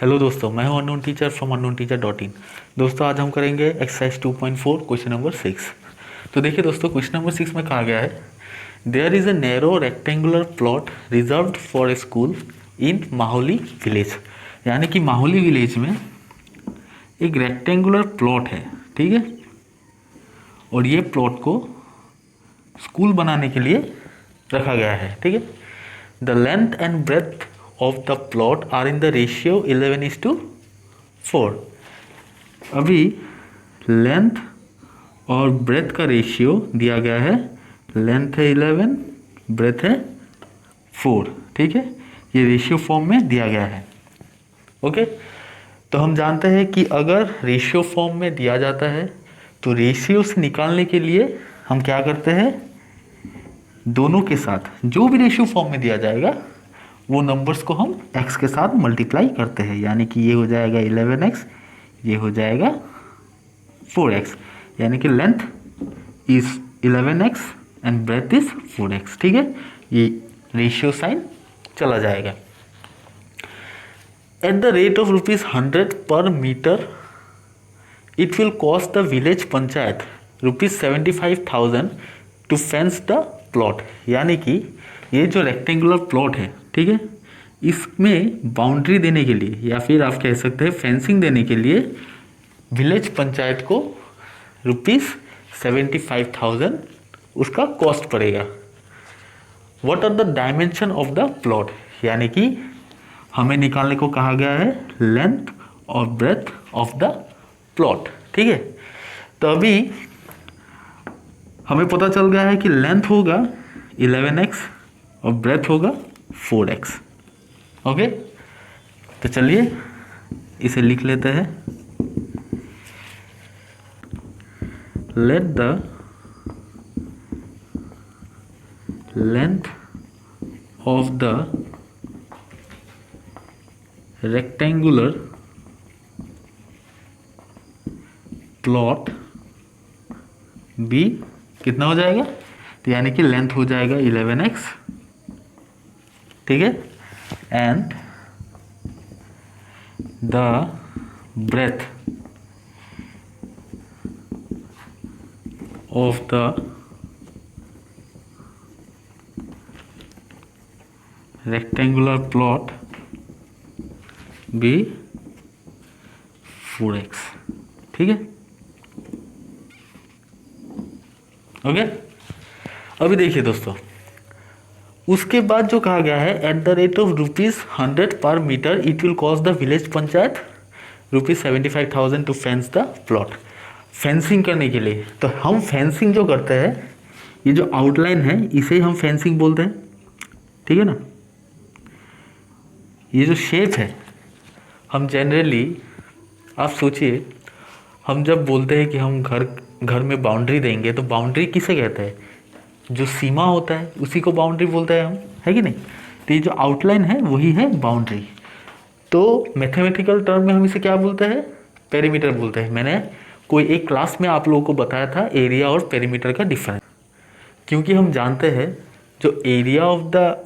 Hello दोस्तों, मैं हूं अननोन टीचर फ्रॉम unknownteacher.in। दोस्तों आज हम करेंगे एक्सरसाइज 2.4 क्वेश्चन नंबर 6। तो देखिए दोस्तों, क्वेश्चन नंबर 6 में कहा गया है there is a narrow rectangular plot reserved for a school in Mahauli village. यानी कि माहौली विलेज में एक रेक्टेंगुलर प्लॉट है, ठीक है। और ये प्लॉट को स्कूल बनाने के लिए रखा गया है, ठीक है। The length and breadth of the plot are in the ratio 11:4। अभी लेंथ और ब्रेथ का रेशियो दिया गया है। लेंथ है 11, ब्रेथ है 4, ठीक है। ये रेशियो फॉर्म में दिया गया है, ओके। तो हम जानते हैं कि अगर रेशियो फॉर्म में दिया जाता है तो रेशियो से निकालने के लिए हम क्या करते हैं, दोनों के साथ जो भी रेशियो फॉर्म में दिया जाएगा वो नंबर्स को हम x के साथ मल्टीप्लाई करते हैं। यानी कि ये हो जाएगा 11x, ये हो जाएगा 4x। यानी कि length is 11x and breadth is 4x, ठीक है। ये रेशियो साइन चला जाएगा। At the rate of ₹100 per metre it will cost the village panchayat ₹75,000 to fence the plot. यानी कि ये जो रेक्टेंगुलर प्लॉट है, ठीक है, इसमें बाउंड्री देने के लिए या फिर आप कह सकते हैं फेंसिंग देने के लिए विलेज पंचायत को ₹75,000 उसका कॉस्ट पड़ेगा। What are the dimension of the plot. यानी कि हमें निकालने को कहा गया है लेंथ और ब्रेथ ऑफ द प्लॉट, ठीक है। तो अभी हमें पता चल गया है कि लेंथ होगा 11x और ब्रेथ होगा 4x, ओके। तो चलिए इसे लिख लेते हैं। Let the length of the rectangular plot be कितना हो जाएगा, तो यानी कि लेंथ हो जाएगा 11x, ठीक है, and the breadth of the rectangular plot be 4x, ठीक है, ओके। अभी देखिए दोस्तों, उसके बाद जो कहा गया है at the rate of ₹100 per metre it will cost the village panchayat ₹75,000 to fence the plot. Fencing करने के लिए तो हम फेंसिंग जो करते हैं, ये जो आउटलाइन है इसे हम फेंसिंग बोलते हैं, ठीक है ना। ये जो शेप है हम जनरली, आप सोचिए, हम जब बोलते हैं कि हम घर में बाउंड्री देंगे तो बाउंड्री किसे कहते हैं, जो सीमा होता है उसी को बाउंड्री बोलते हैं हम, है कि नहीं। तो ये जो आउटलाइन है वही है बाउंड्री। तो मैथमेटिकल टर्म में हम इसे क्या बोलते हैं, पेरीमीटर बोलते हैं। मैंने कोई एक क्लास में आप लोगों को बताया था एरिया और पेरीमीटर का डिफरेंस। क्योंकि हम जानते हैं जो एरिया ऑफ द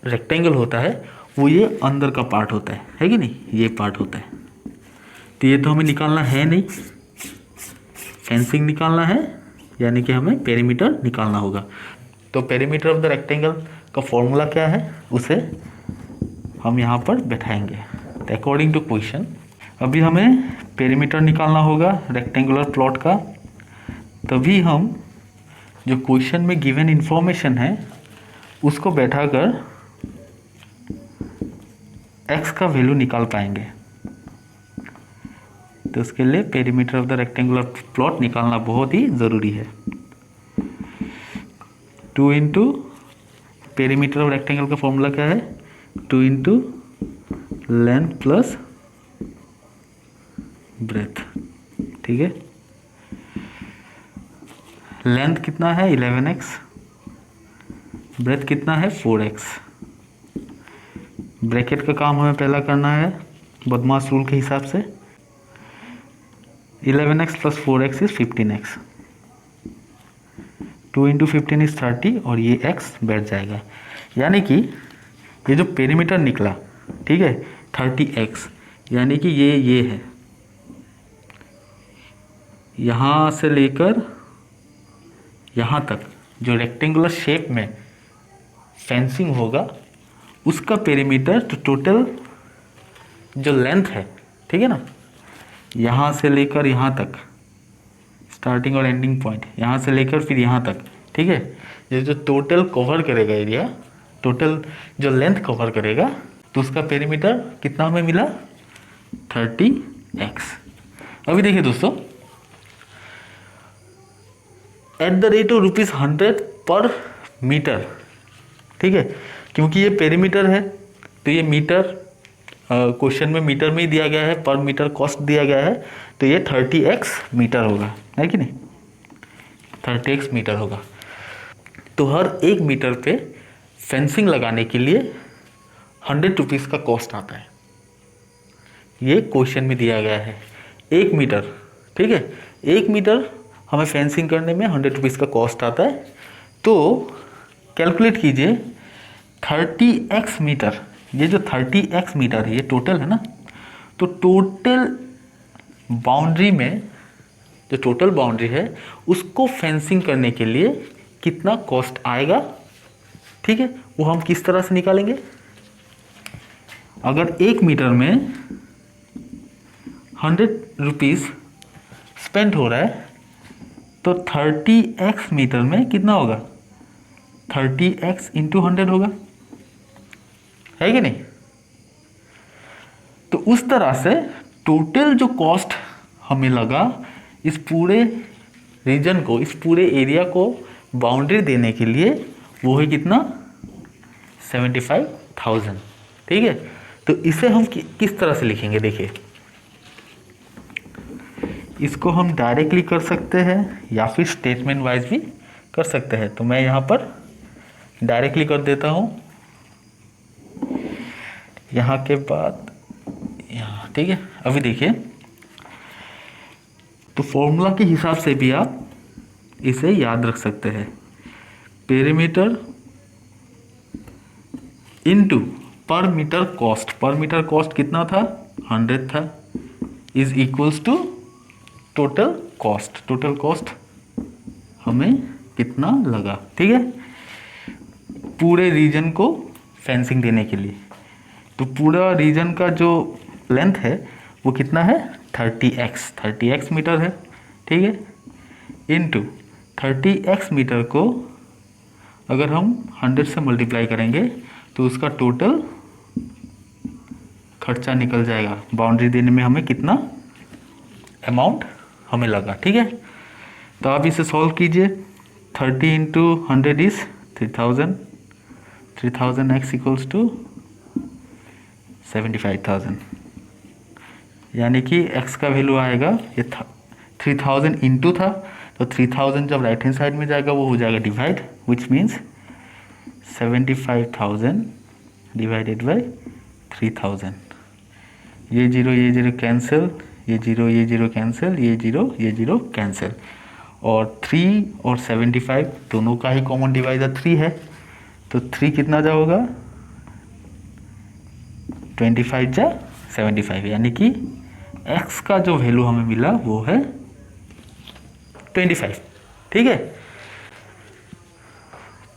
रेक्टेंगल होता है वो ये अंदर का पार्ट होता है कि नहीं, ये पार्ट होता है। तो ये तो हमें निकालना है नहीं, फेंसिंग निकालना है, यानी कि हमें पेरीमीटर निकालना होगा। तो पेरीमीटर ऑफ द रेक्टेंगल का फॉर्मूला क्या है उसे हम यहाँ पर बैठाएंगे। तो अकॉर्डिंग टू क्वेश्चन अभी हमें पेरीमीटर निकालना होगा रेक्टेंगुलर प्लॉट का। तभी हम जो क्वेश्चन में गिवन इंफॉर्मेशन है उसको बैठाकर x का वैल्यू निकाल पाएंगे। तो उसके लिए perimeter of the rectangular plot निकालना बहुत ही ज़रूरी है। 2 इंटू पेरीमीटर ऑफ रेक्टेंगल का फॉर्मूला क्या है, 2 इंटू लेंथ प्लस ब्रेथ, ठीक है। लेंथ कितना है 11x, ब्रेथ कितना है 4x। ब्रैकेट का काम हमें पहला करना है बदमाश रूल के हिसाब से। 11x plus 4x is 15x, 2 into 15 is 30 और ये x बैठ जाएगा। यानी कि ये जो पेरीमीटर निकला, ठीक है, 30x, यानी कि ये है, यहाँ से लेकर यहाँ तक जो रेक्टेंगुलर शेप में फेंसिंग होगा उसका पेरीमीटर, तो टोटल जो लेंथ है, ठीक है ना, यहाँ से लेकर यहाँ तक, स्टार्टिंग और एंडिंग पॉइंट, यहाँ से लेकर फिर यहाँ तक, ठीक है, ये जो टोटल कवर करेगा एरिया, टोटल जो लेंथ कवर करेगा, तो उसका पेरीमीटर कितना हमें मिला, 30x। अभी देखिए दोस्तों, at the rate of ₹100 per metre, ठीक है, क्योंकि ये पेरीमीटर है तो ये मीटर, क्वेश्चन में मीटर में ही दिया गया है, पर मीटर कॉस्ट दिया गया है, तो ये 30x मीटर होगा, है कि नहीं, 30x मीटर होगा। तो हर 1 मीटर पे फेंसिंग लगाने के लिए 100 रुपीज़ का कॉस्ट आता है, ये क्वेश्चन में दिया गया है। 1 मीटर, ठीक है, 1 मीटर हमें फेंसिंग करने में 100 रुपीज़ का कॉस्ट आता है। तो कैलकुलेट कीजिए 30x मीटर, ये जो 30x मीटर है ये टोटल है ना, तो टोटल बाउंड्री में, जो टोटल बाउंड्री है उसको फेंसिंग करने के लिए कितना कॉस्ट आएगा, ठीक है, वो हम किस तरह से निकालेंगे। अगर 1 मीटर में 100 रुपीज़ स्पेंड हो रहा है तो 30x मीटर में कितना होगा, 30x इंटू 100 होगा, है कि नहीं। तो उस तरह से टोटल जो कॉस्ट हमें लगा इस पूरे रीजन को, इस पूरे एरिया को बाउंड्री देने के लिए, वो है कितना, 75,000, ठीक है। तो इसे हम किस तरह से लिखेंगे, देखिए, इसको हम डायरेक्टली कर सकते हैं या फिर स्टेटमेंट वाइज भी कर सकते हैं। तो मैं यहाँ पर डायरेक्टली कर देता हूँ, यहाँ के बाद यहाँ, ठीक है। अभी देखिए, तो फॉर्मूला के हिसाब से भी आप इसे याद रख सकते हैं, perimeter into per metre cost, per metre cost कितना था, 100 था, is equals to total cost, total cost हमें कितना लगा, ठीक है, पूरे रीजन को फेंसिंग देने के लिए। तो पूरा रीजन का जो लेंथ है वो कितना है, 30x मीटर है, ठीक है, इनटू 30x मीटर को अगर हम 100 से मल्टीप्लाई करेंगे तो उसका टोटल खर्चा निकल जाएगा, बाउंड्री देने में हमें कितना अमाउंट हमें लगा, ठीक है। तो आप इसे सॉल्व कीजिए, 30 into 100 is 3000, 3000x equals to 75,000, यानी कि x का वैल्यू आएगा, ये 3000 इंटू था, तो 3000 जब राइट हैंड साइड में जाएगा वो हो जाएगा divide, which means 75,000 divided by 3000, ये जीरो कैंसिल, ये जीरो कैंसिल, ये जीरो कैंसिल, और 3 और 75 दोनों का ही कॉमन डिवाइजर 3 है, तो 3 कितना जा होगा, 25 जा 75, यानी कि x का जो वैल्यू हमें मिला वो है 25, ठीक है।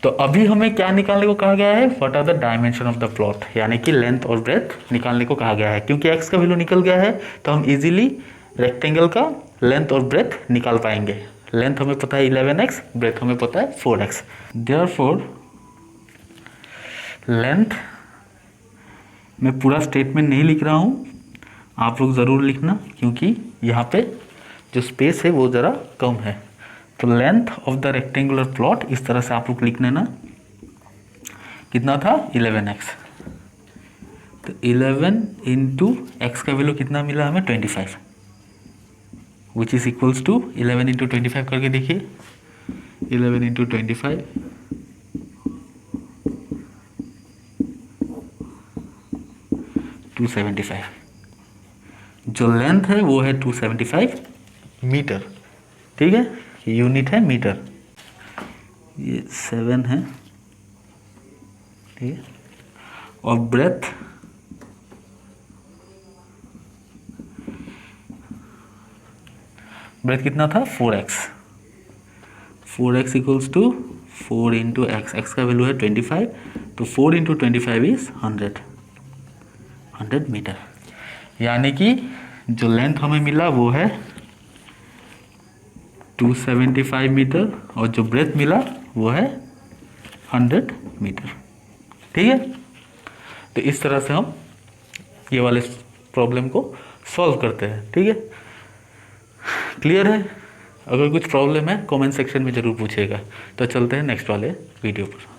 तो अभी हमें क्या निकालने को कहा गया है, what are the dimension of the plot, यानी कि लेंथ और ब्रेथ निकालने को कहा गया है। क्योंकि x का वैल्यू निकल गया है तो हम इजीली रेक्टेंगल का लेंथ और ब्रेथ निकाल पाएंगे। लेंथ हमें पता है 11x, ब्रेथ हमें पता है 4x, देयरफॉर लेंथ, मैं पूरा स्टेटमेंट नहीं लिख रहा हूँ, आप लोग ज़रूर लिखना, क्योंकि यहाँ पे जो स्पेस है वो ज़रा कम है। तो length of the rectangular plot इस तरह से आप लोग लिख लेना, कितना था 11x, तो 11 इंटू एक्स का वैल्यू कितना मिला हमें 25, which is equals to 11 into 25 करके देखिए, 11 इंटू 25 275, जो लेंथ है वो है 275 मीटर, ठीक है, यूनिट है मीटर, ये 7 है, ठीक है, और ब्रेथ ब्रेथ कितना था 4x, 4x equals to 4 into x, x का वैल्यू है 25, तो 4 इंटू 25 इज 100 मीटर। यानी कि जो लेंथ हमें मिला वो है 275 मीटर और जो ब्रेथ मिला वो है 100 मीटर। ठीक है, तो इस तरह से हम ये वाले प्रॉब्लम को सॉल्व करते हैं। ठीक है, क्लियर है? अगर कुछ प्रॉब्लम है कमेंट सेक्शन में ज़रूर पूछिएगा। तो चलते हैं नेक्स्ट वाले वीडियो पर।